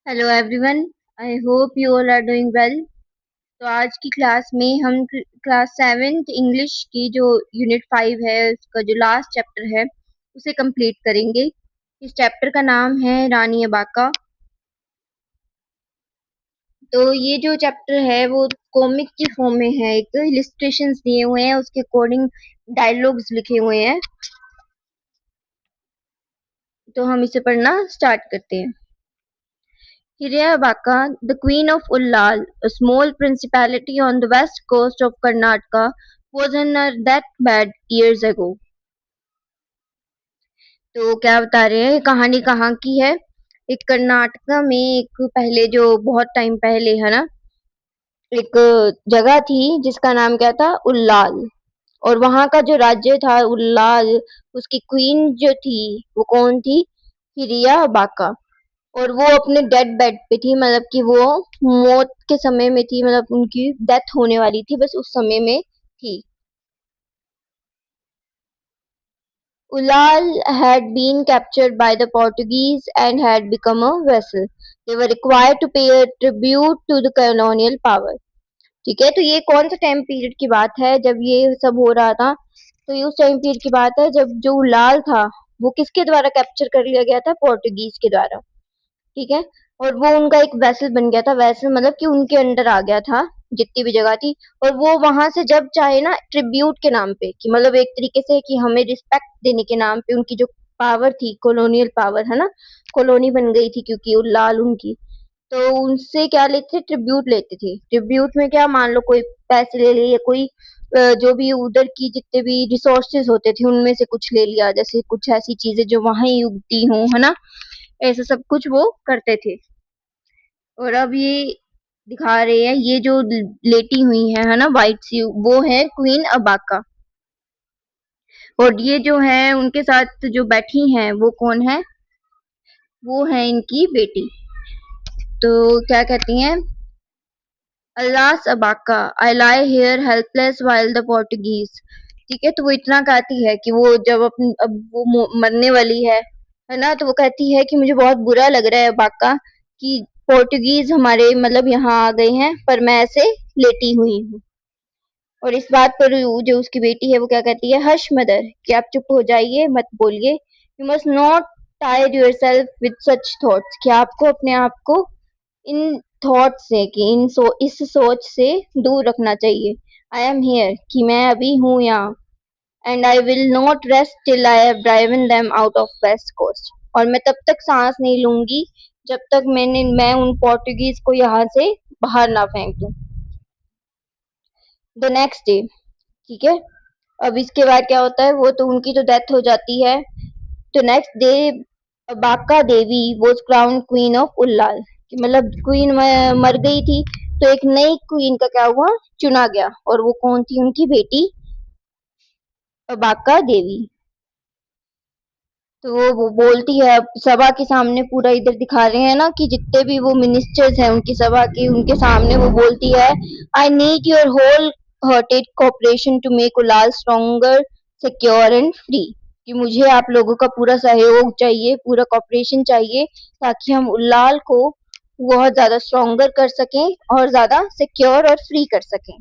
Hello everyone. I hope you all are doing well. तो आज की क्लास में हम क्लास सेवेंथ इंग्लिश की जो यूनिट 5 है उसका जो लास्ट चैप्टर है उसे कंप्लीट करेंगे। इस चैप्टर का नाम है रानी अबाका। तो ये जो चैप्टर है वो कॉमिक की फॉर्म में है, एक इलिस्ट्रेशंस दिए हुए हैं, उसके अकॉर्डिंग डायलॉग्स लिखे हुए हैं। तो हम इसे पढ़ना स्टार्ट करते हैं। Hiriyabaka, the queen of Ullal, a small principality on the west coast of Karnataka, was in her deathbed years ago. तो क्या बता रहे हैं, कहानी कहाँ की है? एक कर्नाटका में एक पहले जो बहुत टाइम पहले है ना, एक जगह थी जिसका नाम क्या था, उल्लाल। और वहां का जो राज्य था उल्लाल, उसकी क्वीन जो थी वो कौन थी? हिरिया बाका। और वो अपने डेड बेड पे थी, मतलब कि वो मौत के समय में थी, मतलब उनकी डेथ होने वाली थी, बस उस समय में थी। Ulal had been captured by the Portuguese and had become a vassal. They were required to pay a tribute to the colonial power. ठीक है, तो ये कौन सा टाइम पीरियड की बात है जब ये सब हो रहा था? तो ये उस टाइम पीरियड की बात है जब जो उलाल था वो किसके द्वारा कैप्चर कर लिया गया था? पोर्टुगीज के द्वारा। ठीक है। और वो उनका एक वेसल बन गया था, वेसल मतलब कि उनके अंडर आ गया था जितनी भी जगह थी। और वो वहां से जब चाहे ना, ट्रिब्यूट के नाम पे, कि मतलब एक तरीके से कि हमें रिस्पेक्ट देने के नाम पे, उनकी जो पावर थी, कॉलोनियल पावर है ना, कॉलोनी बन गई थी क्योंकि वो लाल उनकी। तो उनसे क्या लेते थे? ट्रिब्यूट लेते थे। ट्रिब्यूट में क्या, मान लो कोई पैसे ले लिए, या कोई जो भी उधर की जितने भी रिसोर्सेज होते थे उनमें से कुछ ले लिया, जैसे कुछ ऐसी चीजें जो वहां ही उगती हों, है ना, ऐसा सब कुछ वो करते थे। और अब ये दिखा रहे हैं, ये जो लेटी हुई है ना, वाइट सी, वो है क्वीन अबाका। और ये जो है उनके साथ जो बैठी हैं वो कौन है? वो है इनकी बेटी। तो क्या कहती हैं? Alas Abbakka, I lie here helpless while the Portuguese. ठीक है, तो वो इतना कहती है कि वो जब अब वो मरने वाली है ना, तो वो कहती है कि मुझे बहुत बुरा लग रहा है अबाका कि पोर्टुगीज हमारे मतलब यहाँ आ गए हैं, पर मैं ऐसे लेटी हुई हूँ। और इस बात पर जो उसकी बेटी है वो क्या कहती है? हश मदर, कि आप चुप हो जाइए, मत बोलिए। You must not tyre yourself with such thoughts, कि आपको अपने आप को इन थॉट से, कि इस सोच से दूर रखना चाहिए। आई एम हियर, कि मैं अभी हूँ यहाँ। And I will not rest till I have driven them out of west coast, और मैं तब तक सांस नहीं लूंगी जब तक मैं उन पोर्टुगीज को यहाँ से बाहर ना फेंक दूं। द नेक्स्ट डे, ठीक है, अब इसके बाद क्या होता है? वो तो उनकी तो डेथ हो जाती है। तो next day Bakka Devi was crown queen of Ullal, मतलब क्वीन मर गई थी, तो एक नई क्वीन का क्या हुआ? चुना गया। और वो कौन थी? उनकी बेटी बाका देवी। तो वो बोलती है, सभा के सामने पूरा इधर दिखा रहे हैं ना कि जितने भी वो मिनिस्टर्स हैं उनकी सभा के, उनके सामने वो बोलती है, I need your whole hearted cooperation to make Ullal stronger, secure and free. कि मुझे आप लोगों का पूरा सहयोग चाहिए, पूरा कोऑपरेशन चाहिए, ताकि हम उल्लाल को बहुत ज्यादा स्ट्रॉन्गर कर सकें और ज्यादा सिक्योर और फ्री कर सकें।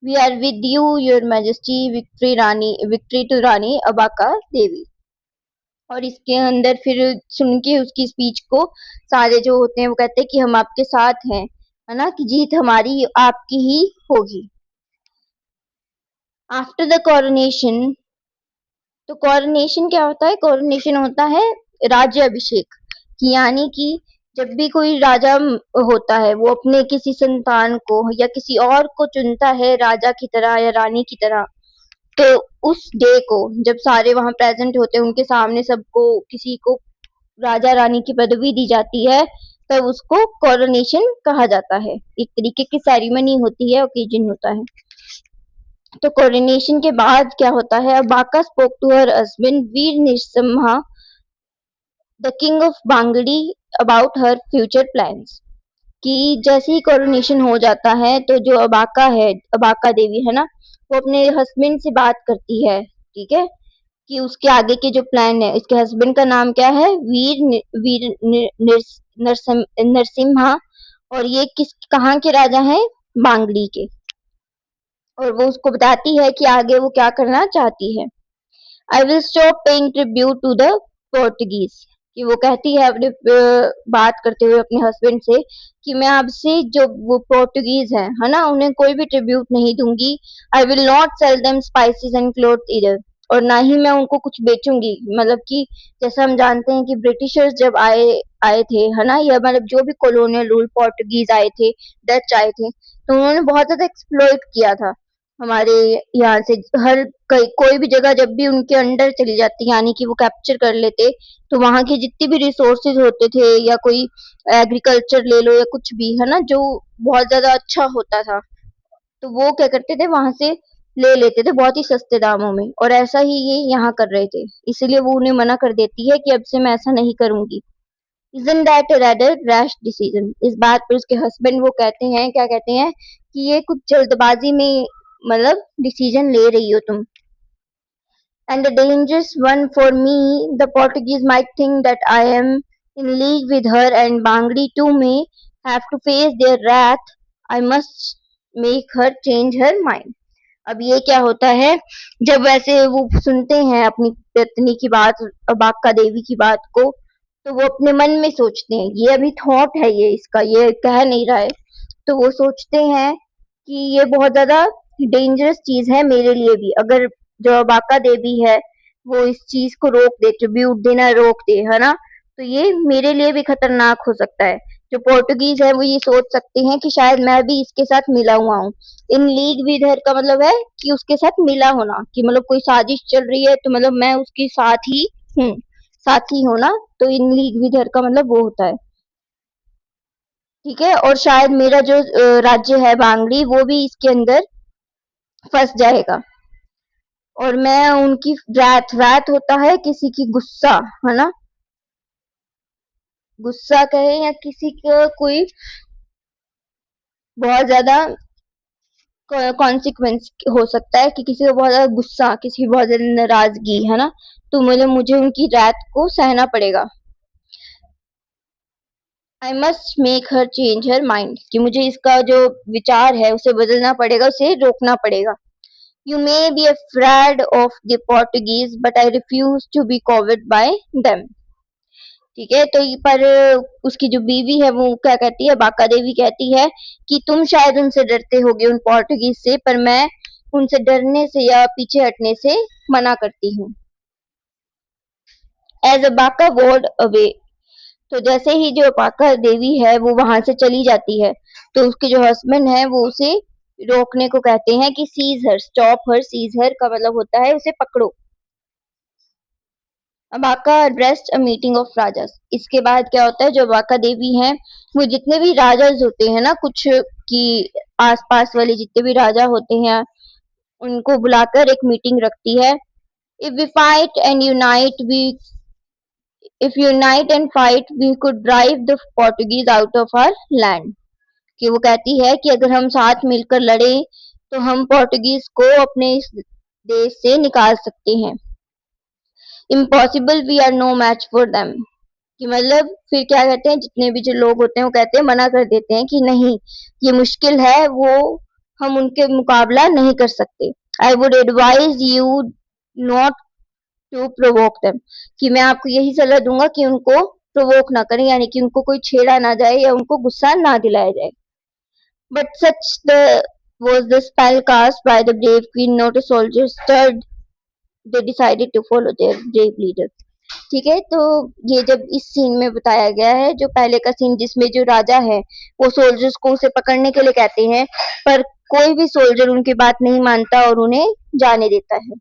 We are with you your majesty, victory to Rani Abbakka Devi. और इसके अंदर फिर सुन के उसकी स्पीच को सारे जो होते हैं वो कहते हैं कि हम आपके साथ हैं, है ना, कि जीत हमारी आपकी ही होगी। आफ्टर द कोरोनेशन, तो कोरोनेशन क्या होता है? कोरोनेशन होता है राज्य अभिषेक, कि यानी कि जब भी कोई राजा होता है वो अपने किसी संतान को या किसी और को चुनता है राजा की तरह या रानी की तरह, तो उस डे को जब सारे वहां प्रेजेंट होते हैं, उनके सामने सबको किसी को राजा रानी की पदवी दी जाती है, तब उसको कोरोनेशन कहा जाता है। एक तरीके की सेरेमनी होती है, ओकेजन होता है। तो कोरोनेशन के बाद क्या होता है? Abbakka spoke to her husband Veer Narasimha, the king of Bangadi, about her future plans. कि जैसे ही कोरोनेशन हो जाता है तो जो अबाका है, अबाका देवी है ना, वो अपने हस्बैंड से बात करती है। ठीक है, कि उसके आगे के जो प्लान है, इसके हस्बैंड का नाम क्या है, नरसिम्हा, और ये किस कहाँ के राजा हैं, बांगड़ी के। और वो उसको बताती है कि आगे वो क्या करना चाहती है। I will stop paying tribute to the Portuguese, कि वो कहती है अपने बात करते हुए अपने हस्बैंड से कि मैं आपसे जो वो पोर्टुगीज है ना, उन्हें कोई भी ट्रिब्यूट नहीं दूंगी। आई will not sell them spices and cloth इधर, और ना ही मैं उनको कुछ बेचूंगी। मतलब कि जैसा हम जानते हैं कि ब्रिटिशर्स जब आए आए थे है ना, या मतलब जो भी कॉलोनियल रूल, पोर्टुगीज आए थे, डच आए थे, तो उन्होंने बहुत ज्यादा एक्सप्लॉइट किया था हमारे यहाँ से। हर कोई भी जगह जब भी उनके अंडर चली जाती, यानी कि वो कैप्चर कर लेते, तो वहां की जितनी भी रिसोर्सेज होते थे, या कोई एग्रीकल्चर ले लो या कुछ भी है ना, जो बहुत ज्यादा अच्छा होता था, तो वो क्या करते थे, वहां से ले लेते थे बहुत ही सस्ते दामों में। और ऐसा ही ये यहाँ कर रहे थे, इसलिए वो उन्हें मना कर देती है कि अब से मैं ऐसा नहीं करूंगी। Isn't that a rather rash decision? इस बात पर उसके हस्बैंड वो कहते हैं, क्या कहते हैं, कि ये कुछ जल्दबाजी में मतलब डिसीजन ले रही हो तुम। And a dangerous one for me. The Portuguese might think that I am in league with her, and Bangdi too may have to face their wrath. I must make her change her mind. अब ये क्या होता है, जब वैसे वो सुनते हैं अपनी पत्नी की बात, बाका देवी की बात को, तो वो अपने मन में सोचते हैं, ये अभी थॉट है ये इसका, ये कह नहीं रहा है, तो वो सोचते हैं कि ये बहुत ज्यादा डेंजरस चीज है मेरे लिए भी। अगर जो बाका देवी है वो इस चीज को रोक दे, ट्रिब्यूट देना रोक दे है ना, तो ये मेरे लिए भी खतरनाक हो सकता है। जो पोर्टुगीज है वो ये सोच सकते हैं कि शायद मैं भी इसके साथ मिला हुआ हूँ। इन लीग विद हर का मतलब है कि उसके साथ मिला होना, कि मतलब कोई साजिश चल रही है तो मतलब मैं उसके साथ ही हूँ, साथी होना। तो इन लीग विद हर का मतलब वो होता है, ठीक है। और शायद मेरा जो राज्य है बांगड़ी, वो भी इसके अंदर फंस जाएगा। और मैं उनकी रात रात होता है किसी की गुस्सा, है ना, गुस्सा कहे या किसी का कोई बहुत ज्यादा कॉन्सिक्वेंस हो सकता है, कि किसी को बहुत ज्यादा गुस्सा, किसी की बहुत ज्यादा नाराजगी है ना, तो मुझे मुझे उनकी रात को सहना पड़ेगा। I must make her change her mind, कि मुझे इसका जो विचार है उसे बदलना पड़ेगा, उसे रोकना पड़ेगा। You may be afraid of the Portuguese, but I refuse to be cowed by them. ठीक है, तो पर उसकी जो बीवी है वो क्या कहती है, बाका देवी कहती है कि तुम शायद उनसे डरते होगे, उन पोर्टुगीज से, पर मैं उनसे डरने से या पीछे हटने से मना करती हूँ। As a Bakka ward away, तो जैसे ही जो बाका देवी है वो वहां से चली जाती है, तो उसके जो हस्बैंड है वो उसे रोकने को कहते हैं कि सीज हर, स्टॉप हर। सीज हर का मतलब होता है उसे पकड़ो। Abaca addressed a meeting of rajas. इसके बाद क्या होता है, जो अबाका देवी हैं वो जितने भी राजाज होते हैं ना, कुछ की आसपास वाले जितने भी राजा होते हैं, उनको बुलाकर एक मीटिंग रखती है। if we fight and unite we if unite and fight we could drive the Portuguese out of our land, कि वो कहती है कि अगर हम साथ मिलकर लड़े तो हम पोर्टुगीज को अपने इस देश से निकाल सकते हैं। Impossible, we are no match for them, कि मतलब फिर क्या कहते हैं, जितने भी जो लोग होते हैं वो कहते हैं, मना कर देते हैं कि नहीं, ये मुश्किल है, वो हम उनके मुकाबला नहीं कर सकते। I would advise you not to provoke them, कि मैं आपको यही सलाह दूंगा कि उनको प्रोवोक ना करें, यानी कि उनको कोई छेड़ा ना जाए या उनको गुस्सा ना दिलाया जाए। But such the was the spell cast by the brave queen, not a soldier stirred, they decided to follow their brave leader। ठीक है, तो ये जब इस सीन में बताया गया है, जो पहले का सीन जिसमें जो राजा है वो सोल्जर्स को उसे पकड़ने के लिए कहते हैं, पर कोई भी सोल्जर उनकी बात नहीं मानता और उन्हें जाने देता है।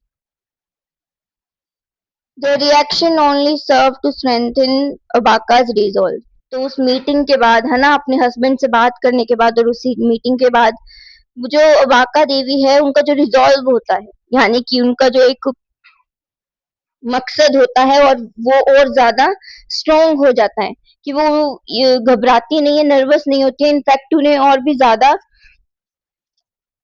The reaction only serve to strengthen Abbakka's resolve। तो उस मीटिंग के बाद है ना, अपने हस्बैंड से बात करने के बाद और उसी मीटिंग के बाद जो अबाका देवी है उनका जो रिजॉल्व होता है, यानी कि उनका जो एक मकसद होता है, और वो और ज्यादा स्ट्रोंग हो जाता है, कि वो घबराती नहीं है, नर्वस नहीं होती है, इनफैक्ट उन्हें और भी ज्यादा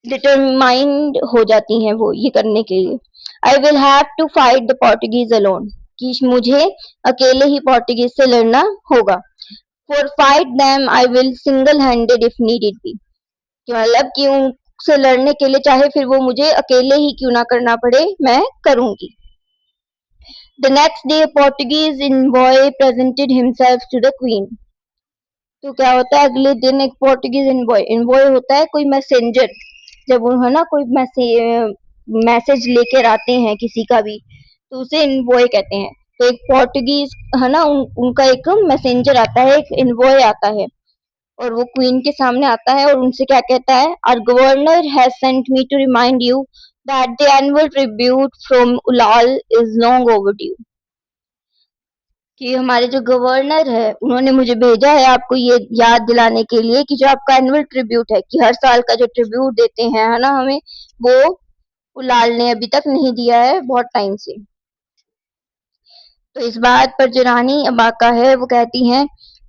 डिटरमाइंड हो जाती हैं वो ये करने के लिए। I will have to fight the Portuguese alone, कि मुझे अकेले ही पोर्टुगीज से लड़ना होगा। For fight them I will single handed if needed be, मतलब कि उनसे लड़ने के लिए चाहे फिर वो मुझे अकेले ही क्यों ना करना पड़े, मैं करूंगी। The next day Portuguese envoy presented himself to the queen। तो क्या होता है अगले दिन एक पोर्टुगीज envoy होता है कोई मैसेंजर, जब वो है ना कोई मैसेज लेकर आते हैं किसी का भी, तो उसे envoy कहते हैं। तो एक पोर्टुगीज है ना उनका एक मैसेंजर आता है, एक envoy आता है, और वो क्वीन के सामने आता है और उनसे क्या कहता है, our governor has sent me to remind you that the annual tribute from Ullal is long overdue, कि हमारे जो गवर्नर है उन्होंने मुझे भेजा है आपको ये याद दिलाने के लिए कि जो आपका एनुअल ट्रिब्यूट है, कि हर साल का जो ट्रिब्यूट देते हैं है ना हमें, वो उलाल ने अभी तक नहीं दिया है बहुत टाइम से। तो इस बात पर जो रानी अबाका है वो कहती हैं,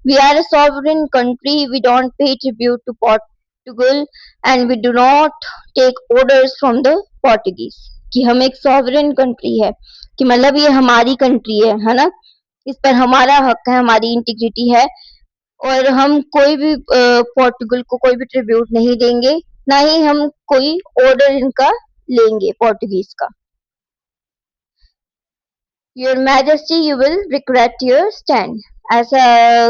we are a sovereign country, we don't pay tribute to Portugal and we do not take orders from the Portuguese, कि हम एक सॉवरेन कंट्री है, कि मतलब ये हमारी कंट्री है ना, इस पर हमारा हक है, हमारी इंटीग्रिटी है, और हम कोई भी पोर्टुगल को कोई भी ट्रिब्यूट नहीं देंगे, ना ही हम कोई ऑर्डर इनका लेंगे पोर्टुगीज का। Your majesty you will regret your stand, ऐसा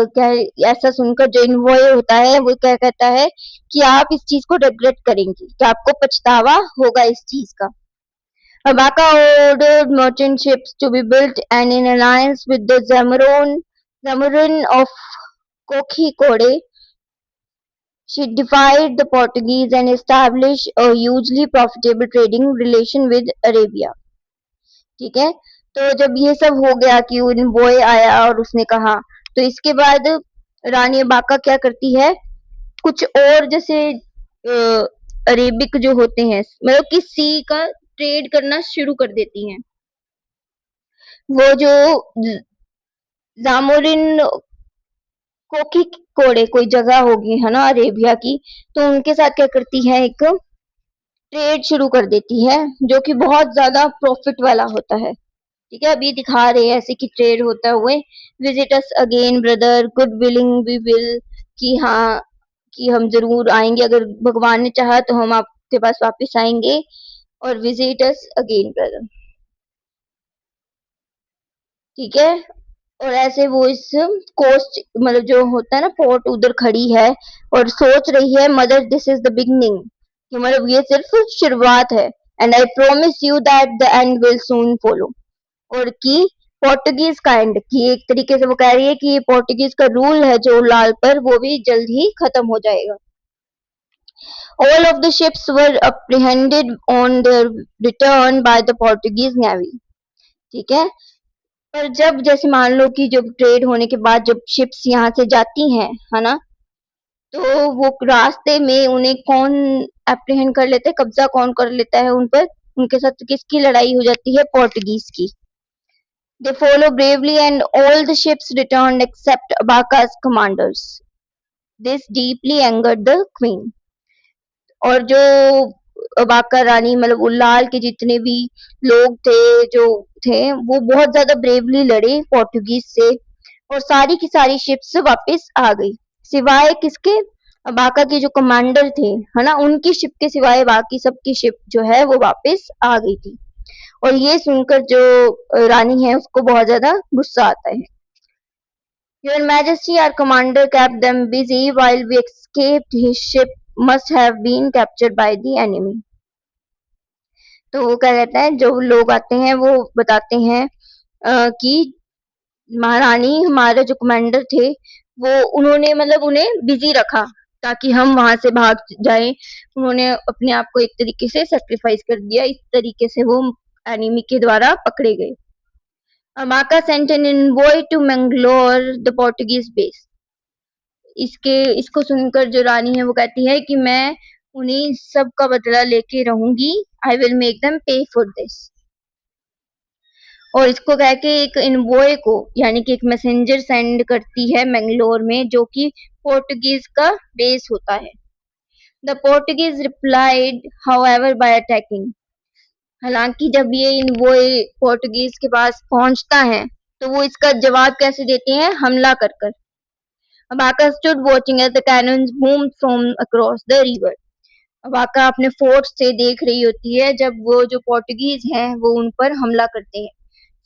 क्या, ऐसा सुनकर जो इन्वॉय होता है वो क्या कहता है कि आप इस चीज को रिग्रेट करेंगे, कि आपको पछतावा होगा इस चीज का। Abaka ordered merchant ships to be built and in alliance with the Zamorin of Kokhikode, she defied the Portuguese and established a hugely profitable trading relation with Arabia। ठीक है, तो जब ये सब हो गया कि बॉय आया और उसने कहा, तो इसके बाद रानी अबाका क्या करती है, कुछ और जैसे अरेबिक जो होते हैं, मतलब कि सी का ट्रेड करना शुरू कर देती हैं। वो जो जामोरिन कोकी कोड़े कोई जगह होगी है ना अरेबिया की, तो उनके साथ क्या करती है, एक ट्रेड शुरू कर देती है जो कि बहुत ज्यादा प्रॉफिट वाला होता है। ठीक है, अभी दिखा रहे हैं ऐसे कि ट्रेड होता हुए, visit us again brother, God willing we will, कि हाँ कि हम जरूर आएंगे, अगर भगवान ने चाहा तो हम आपके पास वापस आएंगे, और विजिट अस अगेन ब्रदर। ठीक है, और ऐसे वो इस कोस्ट मतलब जो होता है ना पोर्ट उधर खड़ी है और सोच रही है, mother this is the beginning, कि मतलब ये सिर्फ शुरुआत है, and I promise you that the end will soon follow, और कि पोर्टुगीज का एंड, की एक तरीके से वो कह रही है कि ये पोर्टुगीज का रूल है जो लाल पर, वो भी जल्द ही खत्म हो जाएगा। All of the ships were apprehended on their return by the Portuguese navy. ठीक है, पर जब जैसे मान लो कि जब ट्रेड होने के बाद जब शिप्स यहाँ से जाती हैं है ना, तो वो रास्ते में उन्हें कौन एप्रीहेंड कर लेता है, कब्जा कौन कर लेता है उन पर, उनके साथ किसकी लड़ाई हो जाती है, पोर्टुगीज की। They follow bravely and all the ships return except Abbakka's commanders। This deeply angered the queen, और जो अबाका रानी मतलब उल्लाल के जितने भी लोग थे जो थे वो बहुत ज्यादा ब्रेवली लड़े पोर्टुगीज से, और सारी की सारी शिप्स वापस आ गई, सिवाय किसके, अबाका के जो कमांडर थे है ना, उनकी शिप के सिवाय बाकी सबकी शिप जो है वो वापस आ गई थी। और ये सुनकर जो रानी है उसको बहुत ज्यादा गुस्सा आता है। Your Majesty, our commander kept them busy while we escaped. His ship must have been captured by the enemy। तो वो क्या कहता है, जो लोग आते हैं वो बताते हैं कि महारानी हमारे जो कमांडर थे वो उन्होंने मतलब उन्हें बिजी रखा ताकि हम वहां से भाग जाएं, उन्होंने अपने आप को एक तरीके से सेक्रीफाइस कर दिया, इस तरीके से वो एनिमी के द्वारा पकड़े गए। Abbakka sent an envoy to Mangalore the Portuguese base. इसको सुनकर जो रानी है वो कहती है कि मैं उन्हीं सब का बदला लेके रहूंगी, आई विल मेक देम पे फॉर दिस। और इसको कह के एक इनवॉय को यानी कि एक मैसेंजर सेंड करती है मैंगलोर में, जो कि पोर्टुगीज का बेस होता है। The Portuguese replied however bye attacking. हालांकि जब वो पोर्टुगीज के पास पहुंचता है तो वो इसका जवाब कैसे देते हैं, हमला कर कर। Abaca stood watching as the cannons boomed from across the river. Abaca अपने फोर्ट से देख रही होती है जब वो जो पोर्टुगीज हैं वो उन पर हमला करते हैं।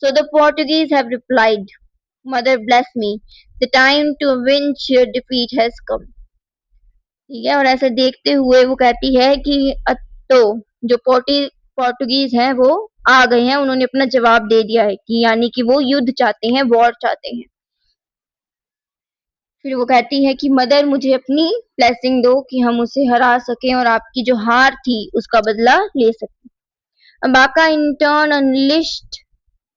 So the Portuguese have replied, Mother bless me, the time to avenge your defeat has come. ठीक है, और ऐसे देखते हुए वो कहती है कि तो जो पोर्टुगीज हैं वो आ गए हैं, उन्होंने अपना जवाब दे दिया है कि यानी कि वो युद्ध चाहते हैं, वॉर चाहते हैं। फिर वो कहती है कि मदर मुझे अपनी ब्लेसिंग दो कि हम उसे हरा सकें और आपकी जो हार थी उसका बदला ले सकें। Abaca in turn unleashed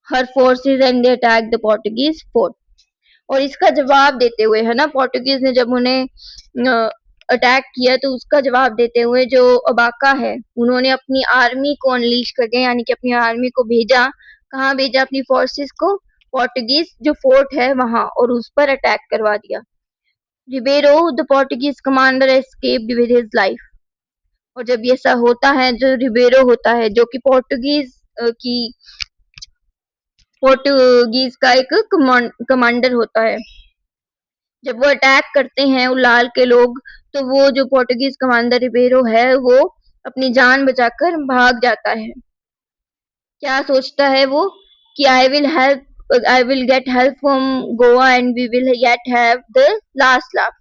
her forces and they attacked the Portuguese fort. और इसका जवाब देते हुए, है ना, पोर्टुगीज ने जब उन्हें अटैक किया तो उसका जवाब देते हुए जो अबाका है उन्होंने अपनी आर्मी को अनलीश कर दिया, यानी कि अपनी आर्मी को भेजा। कहाँ भेजा अपनी फोर्सेस को? पोर्टुगीज जो फोर्ट है वहां, और उस पर अटैक करवा दिया। Ribeiro the Portuguese commander escaped with his life. और जब ये ऐसा होता है, जो रिबेरो होता है जो कि पोर्टुगीज का एक कमांडर होता है, जब वो अटैक करते हैं उलाल के लोग तो वो जो पोर्टुगीज कमांडर रिबेरो है वो अपनी जान बचाकर भाग जाता है। क्या सोचता है वो कि I will get help from Goa and we will yet have the last laugh.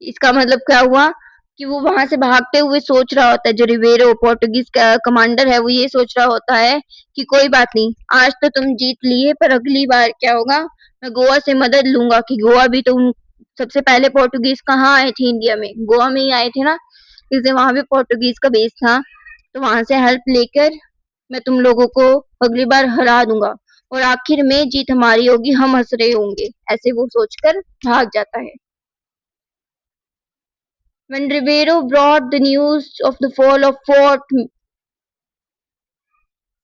इसका मतलब क्या हुआ कि वो वहां से भागते हुए सोच रहा होता है, जो रिबेरो पोर्टुगीज का कमांडर है वो ये सोच रहा होता है कि कोई बात नहीं, आज तो तुम जीत लिए पर अगली बार क्या होगा, मैं गोवा से मदद लूंगा। कि गोवा भी तो सबसे पहले पोर्टुगीज कहाँ आए थे इंडिया में, गोवा में ही आए थे ना, इसलिए वहां भी पोर्टुगीज का बेस था। तो वहां से हेल्प लेकर मैं तुम लोगों को अगली बार हरा दूंगा और आखिर में जीत हमारी होगी, हम हंस रहे होंगे, ऐसे वो सोचकर भाग जाता है। When Ribeiro brought the news of the fall of Fort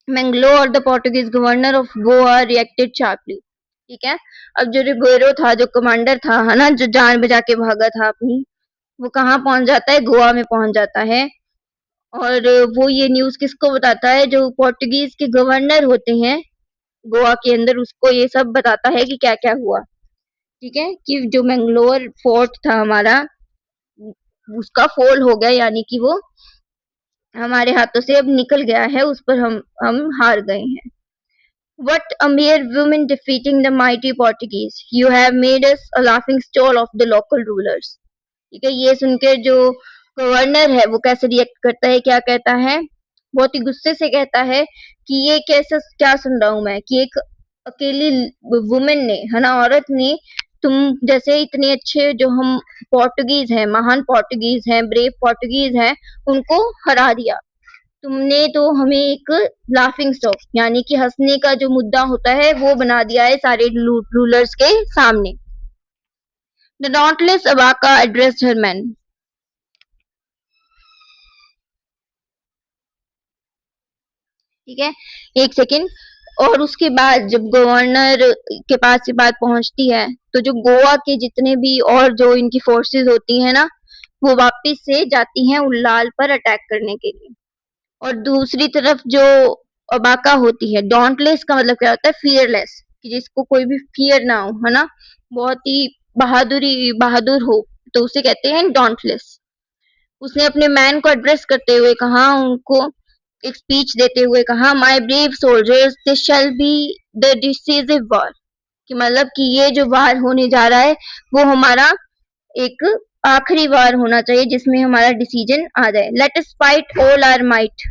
Mangalore, the Portuguese governor of Goa reacted sharply. ठीक है, अब जो रिबेरो था, जो कमांडर था, है ना, जो जान बचा के भागा था अपनी, वो कहाँ पहुंच जाता है, गोवा में पहुंच जाता है। और वो ये न्यूज किसको बताता है, जो पोर्टुगीज के गवर्नर होते हैं गोवा के अंदर, उसको ये सब बताता है कि क्या क्या हुआ। ठीक है, कि जो मैंगलोर फोर्ट था हमारा, उसका फॉल हो गया, यानी कि वो हमारे हाथों से अब निकल गया है, उस पर हम हार गए हैं। What a mere woman defeating the mighty Portuguese! You have made us a laughing stock of the local rulers. ठीक है, ये सुनकर जो गवर्नर है वो कैसे रिएक्ट करता है, क्या कहता है, बहुत ही गुस्से से कहता है कि ये कैसे, क्या सुन रहा हूं मैं कि एक अकेली वुमेन ने, है ना, औरत ने तुम जैसे इतने अच्छे जो हम पोर्टुगीज हैं, महान पोर्टुगीज हैं, ब्रेव पोर्टुगीज हैं, उनको हरा दिया। तुमने तो हमें एक लाफिंग स्टॉक, यानी कि हंसने का जो मुद्दा होता है वो बना दिया है सारे रूलर्स के सामने। The dauntless Abaka addressed her men. ठीक है, एक सेकेंड। और उसके बाद जब गवर्नर के पास ये बात पहुंचती है तो जो गोवा के जितने भी और जो इनकी फोर्सेस होती हैं ना, वो वापस से जाती हैं उल्लाल पर अटैक करने के लिए। और दूसरी तरफ जो अबाका होती है, डॉन्टलेस का मतलब क्या होता है, फियरलेस, कि जिसको कोई भी फियर ना हो, है ना, बहुत ही बहादुर हो, तो उसे कहते हैं डॉन्टलेस। उसने अपने मैन को एड्रेस करते हुए कहा, उनको एक स्पीच देते हुए कहा, my brave soldiers, this shall be the decisive war. कि मतलब कि ये जो वार होने जा रहा है वो हमारा एक आखिरी वार होना चाहिए जिसमें हमारा डिसीजन आ जाए। Let us fight all our might,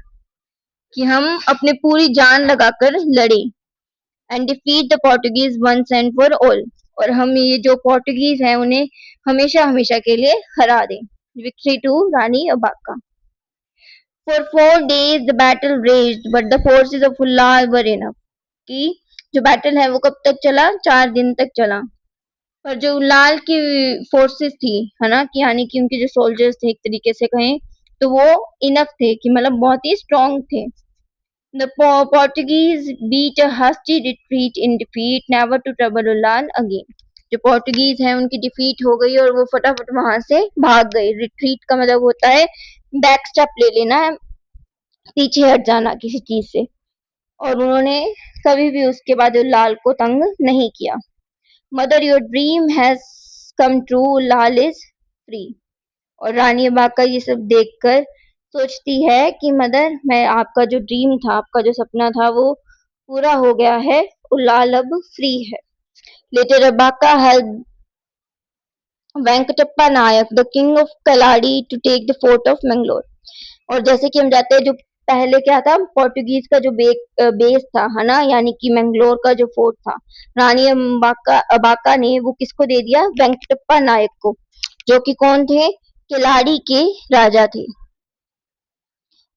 कि हम अपने पूरी जान लगाकर लड़े। And defeat the Portuguese once and for all, और हम ये जो पोर्टुगीज हैं उन्हें हमेशा हमेशा के लिए हरा दें। Victory to Rani Abbakka. For 4 days the battle raged, but the forces of Ullal were enough. कि जो बैटल है वो कब तक चला, 4 दिन तक चला। और जो उल्लाल की फोर्सेस थी, है ना, कि यानी कि उनके जो सोल्जर्स थे, एक तरीके से कहें तो वो इनफ थे, कि मतलब बहुत ही स्ट्रॉन्ग थे। The Portuguese beat a hasty retreat in defeat, never to trouble Ullal again. जो पोर्टुगीज हैं उनकी डिफीट हो गई और वो फटाफट वहां से भाग गए। रिट्रीट का मतलब होता है बैक स्टेप ले लेना, पीछे हट जाना किसी चीज से, और उन्होंने कभी भी उसके बाद लाल को तंग नहीं किया। Mother your dream has come true, Lal is free. और रानी अबाका ये सब देखकर सोचती है कि मदर, मैं आपका जो ड्रीम था, आपका जो सपना था, वो पूरा हो गया है और लाल अब फ्री है। Later Abbakka help Venkatappa Nayaka the king of Keladi to take the fort of Mangalore. और जैसे कि हम जानते हैं, जो पहले क्या था, पोर्टुगीज का जो बेस था, है ना, यानी कि मैंगलोर का जो फोर्ट था, रानी अबाका अबाका ने वो किसको दे दिया, वेंकटप्पा नायक को, जो कि कौन थे, किलाड़ी के राजा थे।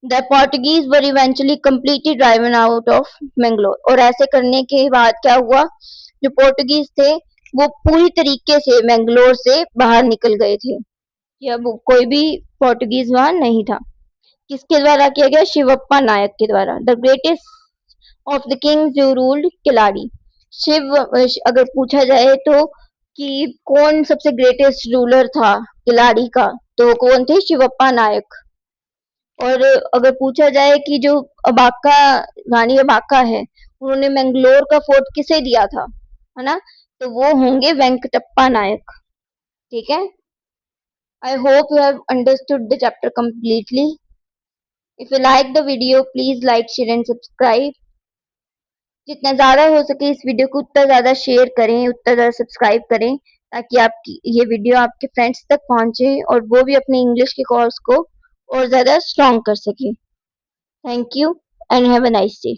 The Portuguese were eventually completely driven out of Mangalore. और ऐसे करने के बाद क्या हुआ, जो पोर्टुगीज थे वो पूरी तरीके से मैंगलोर से बाहर निकल गए थे, या अब कोई भी पोर्टुगीज वहां नहीं था। किसके द्वारा किया गया, शिवप्पा नायक के द्वारा। The greatest of the kings who ruled Keladi. Shiv, अगर पूछा जाए तो कि कौन सबसे ग्रेटेस्ट रूलर था किलाड़ी का, तो वो कौन थे, शिवप्पा नायक। और अगर पूछा जाए कि जो अबाका, रानी अबाका है, उन्होंने मैंगलोर का फोर्ट किसे दिया था, है ना, तो वो होंगे वेंकटप्पा नायक। ठीक है। आई hope you have understood the chapter completely. If you like the video, please like, share and subscribe. जितना ज़्यादा हो सके इस वीडियो को उतना ज़्यादा शेयर करें, उतना ज़्यादा सब्सक्राइब करें, ताकि आपकी ये वीडियो आपके फ्रेंड्स तक पहुंचे और वो भी अपने इंग्लिश के कोर्स को और ज़्यादा स्ट्रॉन्ग कर सके। Thank you and have a nice day.